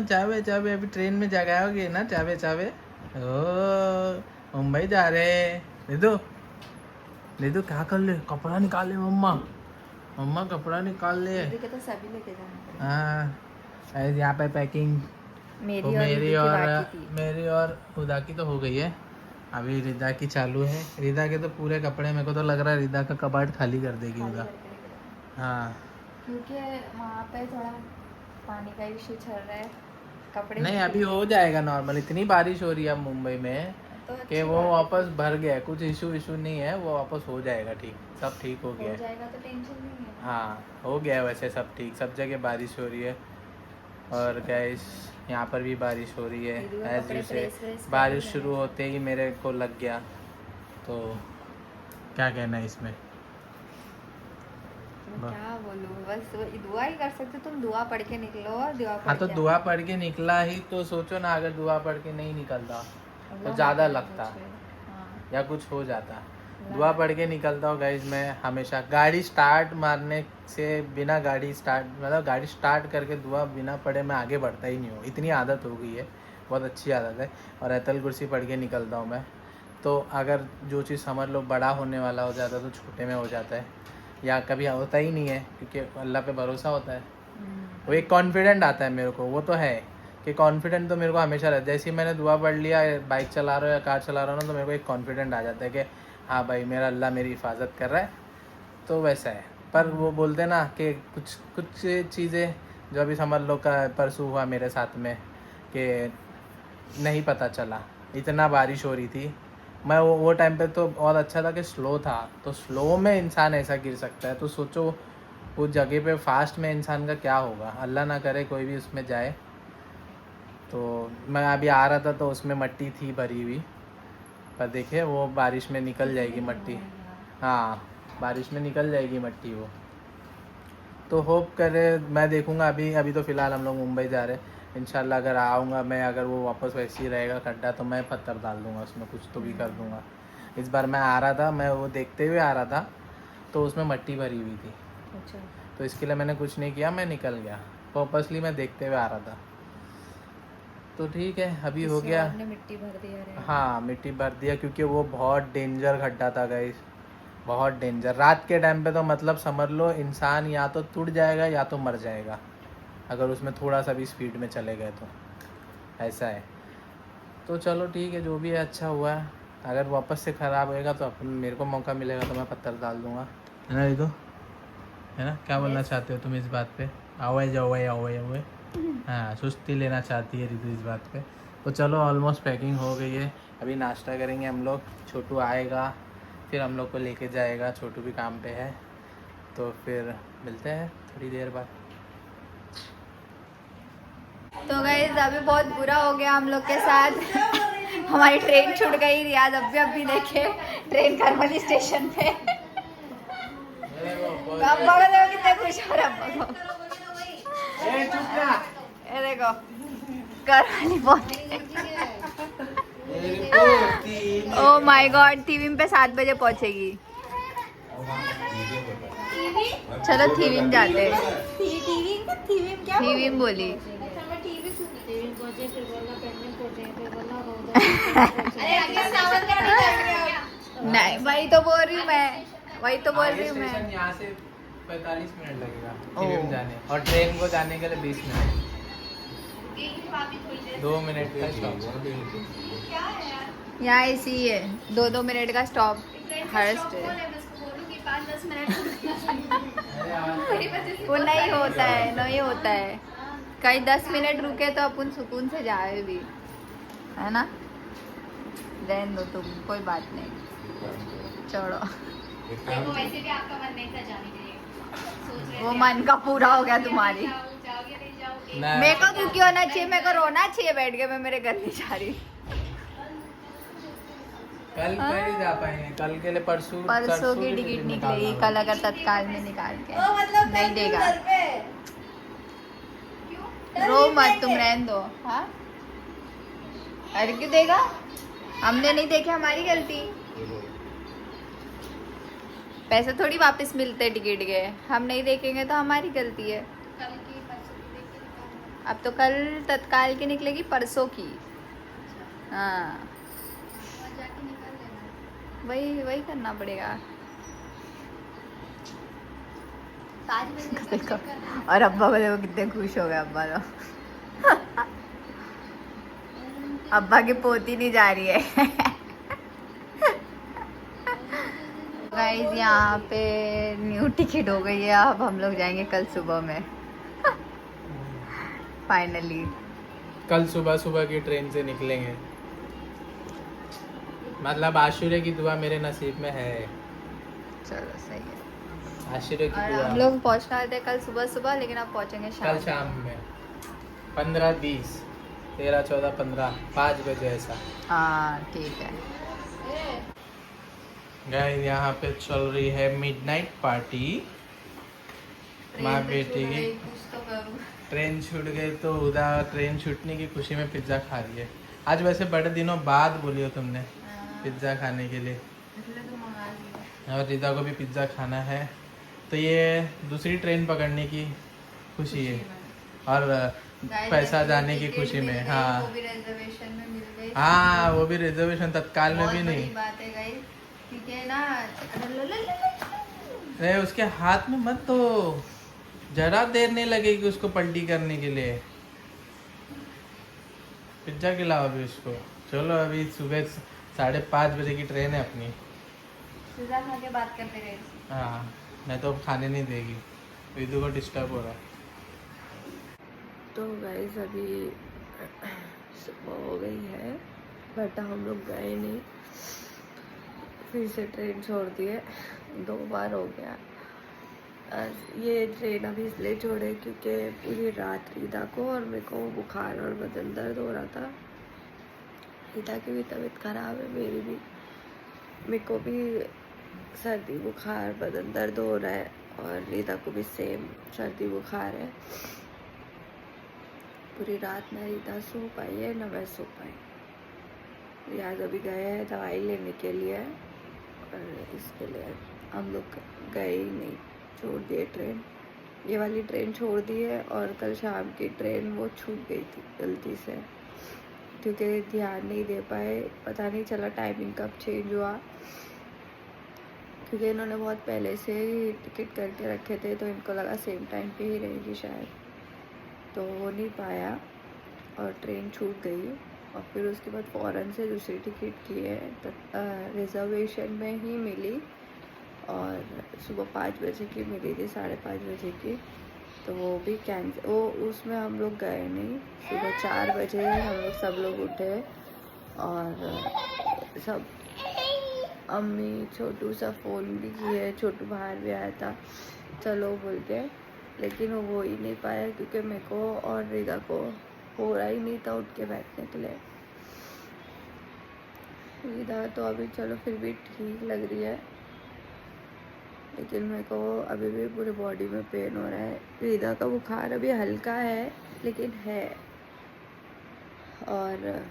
चावे चावे अभी ट्रेन में जगाओगे ना चावे चावे। ओ मुंबई जा रहे निधु। निधु क्या कर ले, कपड़ा निकाल ले मम्मा। मम्मा कपड़ा निकाल ले। तो सभी लेके जाना। हाँ यहाँ पे पैकिंग मेरी और हुदा की तो हो गई है। अभी रिदा की चालू है। रिदा के तो पूरे कपड़े, मेरे को तो लग रहा है रिदा का कबाड़ खाली कर देगी हुदा। हाँ क्योंकि वहाँ पे थोड़ा पानी का इशू चल रहा है। कपड़े नहीं अभी हो जाएगा नॉर्मल। इतनी बारिश हो रही है मुंबई में तो कि वो वापस भर गया है। कुछ इशू नहीं है, वो वापस हो जाएगा ठीक। सब ठीक हो गया हो जाएगा तो टेंशन नहीं है। हाँ हो गया है वैसे सब ठीक। सब जगह बारिश हो रही है। और गैस यहाँ पर भी बारिश हो रही है एज यू से। बारिश शुरू होते ही मेरे को लग गया। तो क्या कहना है इसमें। क्या बोलूं, बस दुआ ही कर सकते। तुम दुआ पढ़ के निकलो और दुआ पढ़ हाँ तो दुआ पढ़ के निकला ही तो सोचो ना, अगर दुआ पढ़ के नहीं निकलता तो ज़्यादा लगता या कुछ हो जाता। दुआ पढ़ के निकलता हूँ गाइज मैं हमेशा। गाड़ी स्टार्ट मारने से बिना गाड़ी स्टार्ट मतलब गाड़ी स्टार्ट करके दुआ बिना पढ़े मैं आगे बढ़ता ही नहीं हूँ। इतनी आदत हो गई है, बहुत अच्छी आदत है। और अतल कुर्सी पढ़ के निकलता हूँ मैं। तो अगर जो चीज़ समझ लो बड़ा होने वाला हो जाता है तो छोटे में हो जाता है, या कभी होता ही नहीं है क्योंकि अल्लाह पे भरोसा होता है। वो एक कॉन्फिडेंट आता है मेरे को, वो तो है कि कॉन्फिडेंट तो मेरे को हमेशा रहता है। जैसे ही मैंने दुआ पढ़ लिया, बाइक चला रहा हो या कार चला रहा हो ना, तो मेरे को एक कॉन्फिडेंट आ जाता है कि हाँ भाई मेरा अल्लाह मेरी हिफाजत कर रहा है। तो वैसा है। पर वो बोलते ना कि कुछ चीज़ें जो अभी समझ लो का परसों हुआ मेरे साथ में कि नहीं पता चला, इतना बारिश हो रही थी। मैं वो टाइम पे तो बहुत अच्छा था कि स्लो था, तो स्लो में इंसान ऐसा गिर सकता है। तो सोचो उस जगह पे फास्ट में इंसान का क्या होगा। अल्लाह ना करे कोई भी उसमें जाए। तो मैं अभी आ रहा था तो उसमें मट्टी थी भरी हुई, पर देखिए वो बारिश में निकल जाएगी मट्टी। हाँ बारिश में निकल जाएगी मट्टी वो। तो होप करे, मैं देखूँगा। अभी तो फ़िलहाल हम लोग मुंबई जा रहे हैं। इंशाल्लाह अगर आऊँगा मैं, अगर वो वापस वैसे ही रहेगा खड्डा, तो मैं पत्थर डाल दूँगा उसमें, कुछ तो भी कर दूँगा। इस बार मैं आ रहा था, मैं वो देखते हुए आ रहा था तो उसमें मट्टी भरी हुई थी। अच्छा। तो इसके लिए मैंने कुछ नहीं किया, मैं निकल गया। पर्पसली मैं देखते हुए आ रहा था। तो ठीक है अभी हो गया। मिट्टी भर दिया। हाँ मिट्टी भर दिया क्योंकि वो बहुत डेंजर खड्डा था गाइस, बहुत डेंजर। रात के टाइम पे तो मतलब समझ लो इंसान या तो टूट जाएगा या तो मर जाएगा अगर उसमें थोड़ा सा भी स्पीड में चले गए तो, ऐसा है। तो चलो ठीक है, जो भी है अच्छा हुआ है। अगर वापस से ख़राब होएगा तो अपन मेरे को मौका मिलेगा तो मैं पत्थर डाल दूँगा, है ना रितु, है ना। क्या बोलना चाहते हो तुम इस बात पे। आओए हाँ सुस्ती लेना चाहती है रितु इस बात पे। तो चलो ऑलमोस्ट पैकिंग हो गई है। अभी नाश्ता करेंगे हम लोग। छोटू आएगा फिर हम लोग को लेके जाएगा। छोटू भी काम पे है, तो फिर मिलते हैं थोड़ी देर बाद। तो गाइस अभी बहुत बुरा हो गया हम लोग के साथ। हमारी ट्रेन छूट गई। रियाज अभी देखे ट्रेन करमली स्टेशन पे। अब बड़ो देखो कितने खुश हो रहे हो। ये देखो करमली पहुंचे। ओ माय गॉड, थीविम पे 7 बजे पहुंचेगी। चलो थीविम जाते हैं। थीविम बोली नहीं, वही तो बोल रही हूँ मैं, वही तो बोल रही हूँ मैं। यहाँ से 45 मिनट लगेगा थीविम जाने, और ट्रेन को जाने के लिए 20 मिनट। 2 मिनट का स्टॉप। यहाँ ऐसी है 2-2 मिनट का स्टॉप हर स्टेशन। वो नहीं होता है, नहीं होता है। कहीं 10 मिनट रुके तो अपन सुकून से जाए भी, है ना। रहने दो तुम, कोई बात नहीं, छोड़ो। वैसे भी आपका मन नहीं था जाने के लिए, वो मन का पूरा हो गया तुम्हारी। मेरे को दुखी होना चाहिए, मेरे को रोना चाहिए बैठ के। मैं मेरे घर नहीं जा रही। कल ही जा पाएंगे, कल के लिए परसों की टिकट निकलेगी। कल अगर तत्काल में निकाल के नहीं देगा, रो मत तुम, रहने दो। हाँ अरे क्यों देगा, हमने नहीं देखे, हमारी गलती। पैसे थोड़ी वापस मिलते टिकट के, हम नहीं देखेंगे तो हमारी गलती है। अब तो कल तत्काल की निकलेगी, परसों की। हाँ वही वही करना पड़ेगा। देखो और अब्बा को देखो कितने खुश हो गए अब्बा तो। अब्बा की पोती नहीं जा रही है। गाइस यहाँ पे न्यू टिकट हो गई है, अब हम लोग जाएंगे कल सुबह में। फाइनली कल सुबह सुबह की ट्रेन से निकलेंगे। मतलब आशुरे की दुआ मेरे नसीब में है। चलो सही है। आशुरे की और दुआ हम लोग पहुँचना थे कल सुबह सुबह, लेकिन अब पहुँचेंगे कल शाम में 15, 20, 13, 14, 15, 5 बजे ऐसा। हाँ ठीक है। गाइस यहाँ पे चल रही है मिडनाइट पार्टी। माँ बेटी की कुछ तो करूँ। ट्रेन छूट गई तो उधर ट्रेन छूटने की खुशी में पिज्ज़ा खा रही है। आज वैसे बड़े दिनों बाद बोली हो तुमने पिज्ज़ा खाने के लिए, इसलिए तो मंगा लिया। और रीता को भी पिज्ज़ा खाना है। तो ये दूसरी ट्रेन पकड़ने की खुशी है और पैसा जाने की खुशी में। हाँ वो भी रिजर्वेशन में मिल गई। हाँ, वो भी रिजर्वेशन तत्काल में भी बहुत नहीं। बड़ी बात है गाइस, ठीक है ना। अरे उसके हाथ में मत तो जरा देर नहीं लगेगी उसको पलटी करने के लिए। पिज्जा खिलाओ अभी उसको। चलो अभी सुबह 5:30 बजे की ट्रेन है अपनी। पिज्जा खा के बात करते रहे। हाँ मैं तो खाने नहीं देगी, विदु को डिस्टर्ब हो रहा है। तो गाइस अभी सुबह हो गई है बट हम लोग गए नहीं, फिर से ट्रेन छोड़ दिए, 2 बार हो गया। ये ट्रेन अभी इसलिए छोड़े क्योंकि पूरी रात रीता को और मेरे को बुखार और बदन दर्द हो रहा था। रीता की भी तबीयत ख़राब है, मेरे को भी सर्दी बुखार बदन दर्द हो रहा है और रीता को भी सेम सर्दी बुखार है। पूरी रात ना रीता सो पाई है ना मैं सो पाई। आज अभी गए हैं दवाई लेने के लिए और इसके लिए हम लोग गए ही नहीं, छोड़ दिए ट्रेन। ये वाली ट्रेन छोड़ दी है और कल शाम की ट्रेन वो छूट गई थी गलती से क्योंकि ध्यान नहीं दे पाए, पता नहीं चला टाइमिंग कब चेंज हुआ, क्योंकि इन्होंने बहुत पहले से ही टिकट करके रखे थे तो इनको लगा सेम टाइम पे ही रहेगी शायद, तो हो नहीं पाया और ट्रेन छूट गई। और फिर उसके बाद फ़ौरन से दूसरी टिकट की है, रिजर्वेशन में ही मिली और सुबह 5 बजे की मिली थी, 5:30 बजे की, तो वो भी कैंसिल। वो उसमें हम लोग गए नहीं। सुबह 4 बजे हम लोग सब लोग उठे और सब अम्मी छोटू सा फ़ोन भी किए, छोटू बाहर भी आया था चलो बोल के, लेकिन वो हो ही नहीं पाया क्योंकि मेरे को और रीता को हो रहा ही नहीं था उठ के बैठने के लिए। रीता तो अभी चलो फिर भी ठीक लग रही है, लेकिन मेरे को अभी भी पूरी बॉडी में पेन हो रहा है। रीता का बुखार अभी हल्का है लेकिन है, और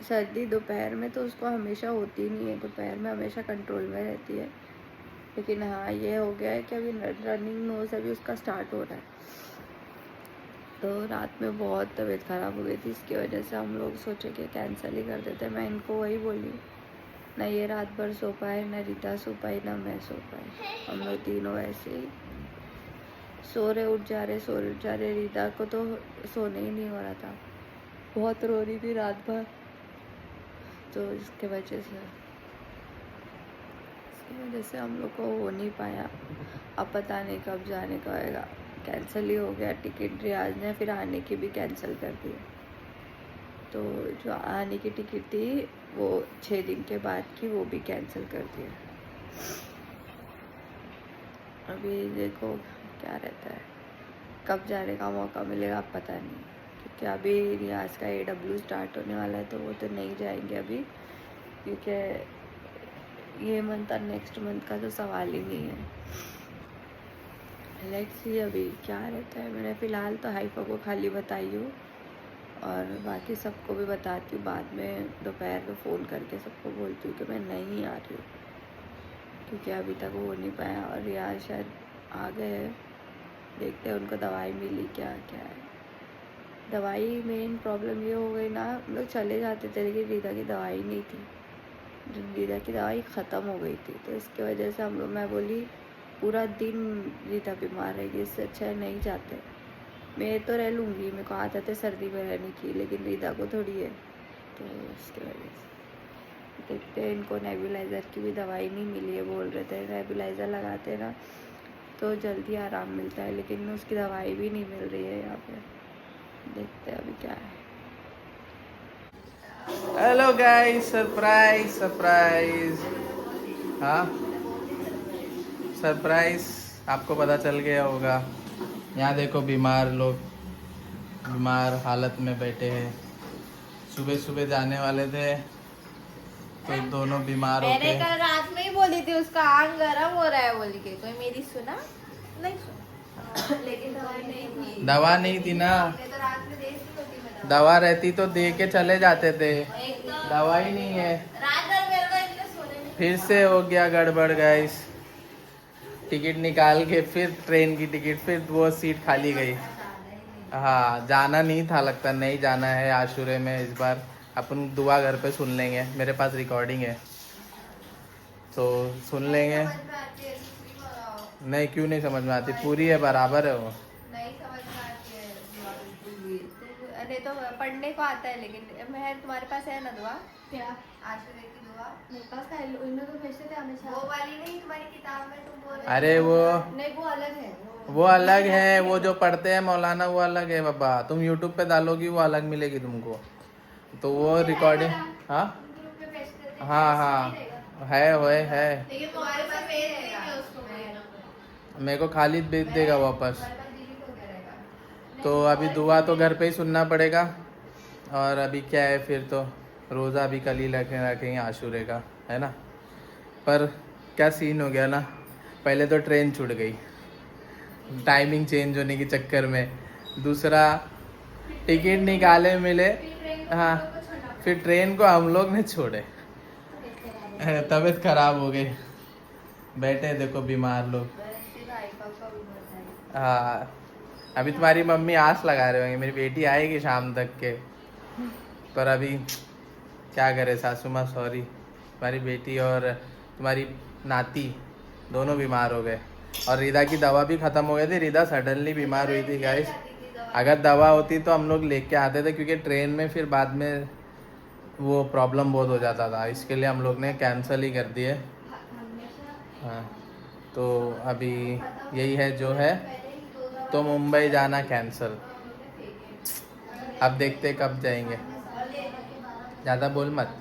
सर्दी दोपहर में तो उसको हमेशा होती नहीं है, दोपहर में हमेशा कंट्रोल में रहती है। लेकिन हाँ ये हो गया है कि अभी रनिंग नोज अभी उसका स्टार्ट हो रहा है, तो रात में बहुत तबीयत ख़राब हो गई थी, इसकी वजह से हम लोग सोचे कि कैंसिल ही कर देते। मैं इनको वही बोली, ना ये रात भर सो पाए, ना रीता सो पाई, ना मैं सो पाए, हम लोग तीनों ऐसे ही सो रहे उठ जा रहे, सो रहे उठ जा रहे। रीता को तो सोने ही नहीं हो रहा था, बहुत रो रही थी रात भर, तो इसके वजह से हम लोग को हो नहीं पाया। अब पता नहीं कब जाने का होएगा, कैंसिल ही हो गया टिकट। रियाज ने फिर आने की भी कैंसिल कर दी, तो जो आने की टिकट थी वो 6 दिन के बाद की, वो भी कैंसिल कर दिया। अभी देखो क्या रहता है, कब जाने का मौका मिलेगा अब पता नहीं, क्योंकि अभी रियाज का AW स्टार्ट होने वाला है, तो वो तो नहीं जाएंगे अभी, क्योंकि ये मंथ और नेक्स्ट मंथ का तो सवाल ही नहीं है। लेट्स सी अभी क्या रहता है। मैंने फ़िलहाल तो हाइफा को खाली बताई हूँ और बाकी सबको भी बताती हूँ बाद में, दोपहर में फ़ोन करके सबको बोलती हूँ कि मैं नहीं आ रही हूँ, क्योंकि अभी तक वो हो नहीं पाया। और रियाज शायद आ गए, देखते हैं उनको दवाई मिली क्या क्या है। दवाई मेन प्रॉब्लम ये हो गई ना, हम लोग चले जाते थे लेकिन रीता की दवाई नहीं थी, रीता की दवाई ख़त्म हो गई थी, तो इसकी वजह से हम लोग, मैं बोली पूरा दिन रीता बीमार रहेगी, इससे अच्छा है नहीं जाते। मैं तो रह लूँगी, मेरे को आदत है सर्दी में रहने की, लेकिन रीता को थोड़ी है, तो इसकी वजह से देखते हैं। इनको नेबुलाइज़र की भी दवाई नहीं मिली है, बोल रहे थे नेबुलाइज़र लगाते हैं ना तो जल्दी आराम मिलता है, लेकिन उसकी दवाई भी नहीं मिल रही है यहाँ पे। देखते हैं अभी क्या है। Hello guys, surprise surprise. हाँ सरप्राइज, आपको पता चल गया होगा। यहाँ देखो बीमार लोग, बीमार हालत में बैठे हैं। सुबह सुबह जाने वाले थे तो दोनों बीमार हो मैंने गए। कल रात में ही बोली थी उसका आंग गर्म हो रहा है बोल के, कोई मेरी सुना नहीं सुना। लेकिन दवाई नहीं थी, दवा नहीं थी ना, तो रात में देती होती मैं दवा रहती तो दे के चले जाते थे, एकदम दवा ही नहीं है। रात भर मेरे को इतने सोने में फिर से हो गया गड़बड़ गाइस। टिकट निकाल के फिर ट्रेन की टिकट, फिर वो सीट खाली गई। हाँ जाना नहीं था, लगता नहीं जाना है आशुरे में इस बार। अपन दुआ घर पे सुन लेंगे, मेरे पास रिकॉर्डिंग है तो सुन लेंगे। समझ में आती है, दूसरी को नहीं क्यों नहीं समझ में आती, पूरी है, बराबर है वो। नहीं समझ में आती है दुआ बिल्कुल भी। अरे तो पढ़ने को आता है, लेकिन मैं तुम्हारे पास है ना दुआ, क्या आशुरे की दुआ, मेरे पास है, इनमें तो भेजते थे हमेशा। वो वाली नहीं तुम्हारी किताब में तुम बोल रहे अरे वो नहीं वो अलग है, वो अलग है, वो जो पढ़ते हैं मौलाना वो अलग है बाबा। तुम यूट्यूब पे डालोगी वो अलग मिलेगी तुमको, तो वो रिकॉर्डिंग। हाँ ग्रुप में भेजते थे। हाँ हाँ है। लेकिन तुम्हारे पास भेज देंगे उसको, मेरे को खालिद भेज देगा वापस। तुम्हारे पास डिलीट हो गया रहेगा। तो अभी दुआ तो घर पे ही सुनना पड़ेगा। और अभी क्या है, फिर तो रोज़ा भी कल ही रखेंगे आशूरे का, है ना। पर क्या सीन हो गया ना, पहले तो ट्रेन छूट गई टाइमिंग चेंज होने के चक्कर में, दूसरा टिकट निकाले मिले, हाँ फिर ट्रेन को हम लोग ने छोड़े, तबीयत खराब हो गई। बैठे देखो बीमार लोग। हाँ अभी तुम्हारी मम्मी आस लगा रहे होंगे मेरी बेटी आएगी शाम तक के, पर अभी क्या करे सासू माँ, सॉरी। तुम्हारी बेटी और तुम्हारी नाती दोनों बीमार हो गए, और रिदा की दवा भी ख़त्म हो गई थी। रिदा सडनली बीमार हुई थी गाइस, अगर दवा होती तो हम लोग लेके आते थे, क्योंकि ट्रेन में फिर बाद में वो प्रॉब्लम बहुत हो जाता था, इसके लिए हम लोग ने कैंसिल ही कर दिए। हाँ तो अभी यही है जो है, तो मुंबई जाना कैंसिल। अब देखते कब जाएंगे, ज़्यादा बोल मत।